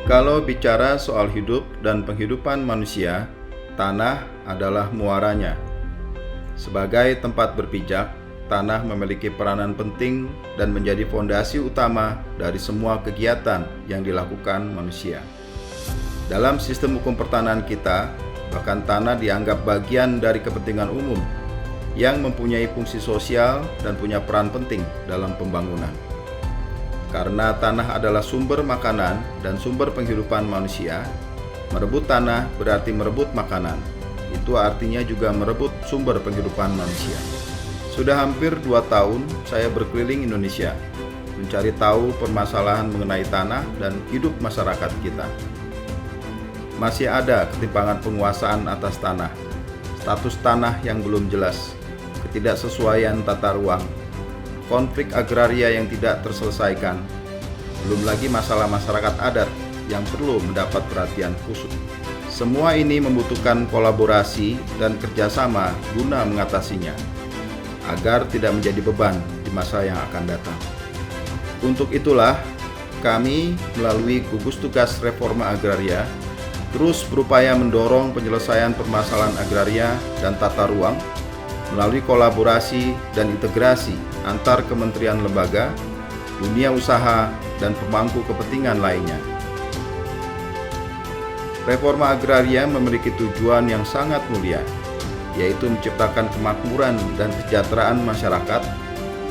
Kalau bicara soal hidup dan penghidupan manusia, tanah adalah muaranya. Sebagai tempat berpijak, tanah memiliki peranan penting dan menjadi fondasi utama dari semua kegiatan yang dilakukan manusia. Dalam sistem hukum pertanahan kita, bahkan tanah dianggap bagian dari kepentingan umum yang mempunyai fungsi sosial dan punya peran penting dalam pembangunan. Karena tanah adalah sumber makanan dan sumber penghidupan manusia, merebut tanah berarti merebut makanan. Itu artinya juga merebut sumber penghidupan manusia. Sudah hampir 2 tahun saya berkeliling Indonesia, mencari tahu permasalahan mengenai tanah dan hidup masyarakat kita. Masih ada ketimpangan penguasaan atas tanah, status tanah yang belum jelas, ketidaksesuaian tata ruang, konflik agraria yang tidak terselesaikan, belum lagi masalah masyarakat adat yang perlu mendapat perhatian khusus. Semua ini membutuhkan kolaborasi dan kerjasama guna mengatasinya, agar tidak menjadi beban di masa yang akan datang. Untuk itulah, kami melalui gugus tugas reforma agraria terus berupaya mendorong penyelesaian permasalahan agraria dan tata ruang melalui kolaborasi dan integrasi antar kementerian lembaga, dunia usaha, dan pemangku kepentingan lainnya. Reforma agraria memiliki tujuan yang sangat mulia, yaitu menciptakan kemakmuran dan kesejahteraan masyarakat,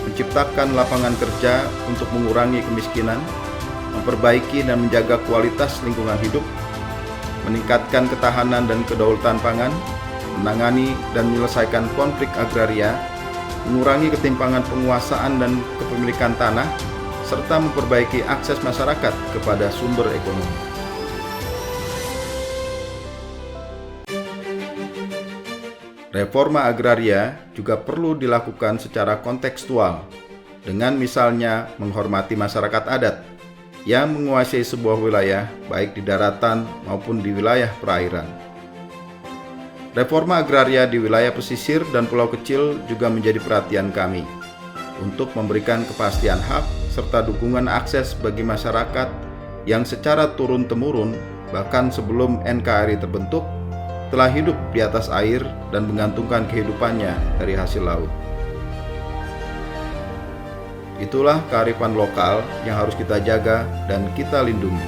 menciptakan lapangan kerja untuk mengurangi kemiskinan, memperbaiki dan menjaga kualitas lingkungan hidup, meningkatkan ketahanan dan kedaulatan pangan, menangani dan menyelesaikan konflik agraria, mengurangi ketimpangan penguasaan dan kepemilikan tanah, serta memperbaiki akses masyarakat kepada sumber ekonomi. Reforma agraria juga perlu dilakukan secara kontekstual, dengan misalnya menghormati masyarakat adat yang menguasai sebuah wilayah, baik di daratan maupun di wilayah perairan. Reforma agraria di wilayah pesisir dan pulau kecil juga menjadi perhatian kami untuk memberikan kepastian hak serta dukungan akses bagi masyarakat yang secara turun-temurun, bahkan sebelum NKRI terbentuk, telah hidup di atas air dan menggantungkan kehidupannya dari hasil laut. Itulah kearifan lokal yang harus kita jaga dan kita lindungi.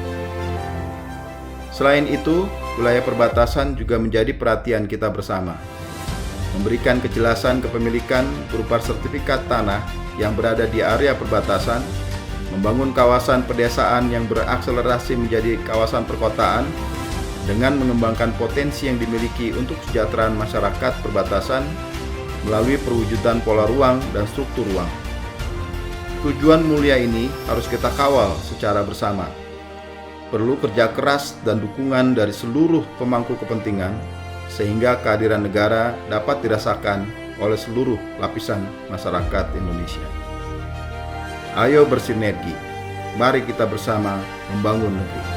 Selain itu, wilayah perbatasan juga menjadi perhatian kita bersama. Memberikan kejelasan kepemilikan berupa sertifikat tanah yang berada di area perbatasan, membangun kawasan pedesaan yang berakselerasi menjadi kawasan perkotaan dengan mengembangkan potensi yang dimiliki untuk kesejahteraan masyarakat perbatasan melalui perwujudan pola ruang dan struktur ruang. Tujuan mulia ini harus kita kawal secara bersama. Perlu kerja keras dan dukungan dari seluruh pemangku kepentingan sehingga kehadiran negara dapat dirasakan oleh seluruh lapisan masyarakat Indonesia. Ayo bersinergi, mari kita bersama membangun negeri.